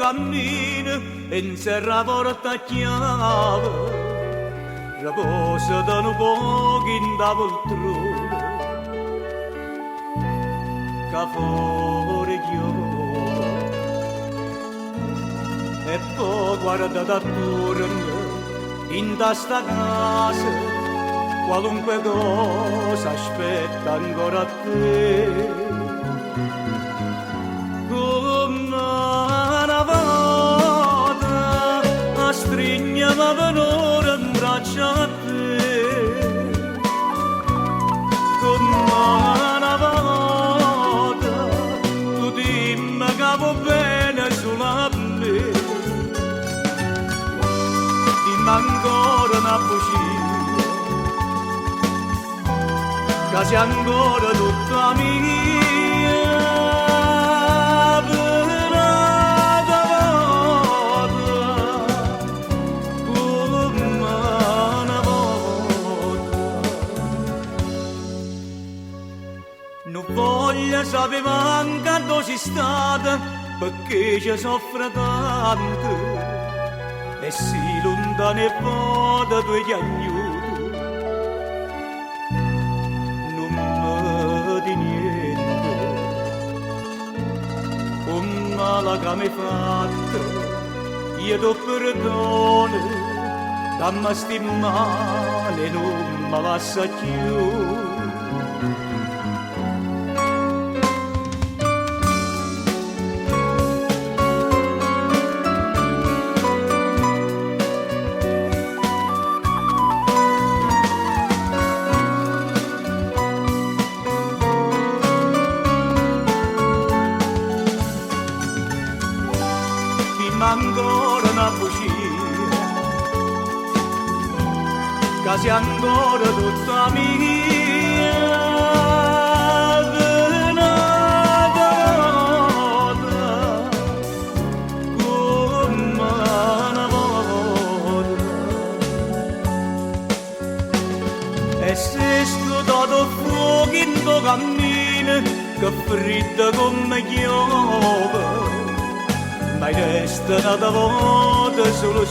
cammino e in serra porta a chiave, riposa da un poco in da poltrona, che fuori chiove. E poi guarda attorno in sta casa, qualunque cosa aspetta ancora a te. Come una volta a strignava per ora in braccia a te. Come una volta tu dimmi che va bene sulla me. Dimmi ancora una bugia, che sei ancora tutta mia. Non voglio sapere manca dove sei stata, perché ci soffre tanto. E si lontano e vada tu gli aiuti. Non mi di niente, con male che mi hai fatto, io ti perdono, dammi sti male, non mi lascia più. Ancora una bugia, che sei ancora tutta mia. Venata come una volta. E se sto dato fuoco in tuo cammino, che fredda come chiove, ma resta una volta solo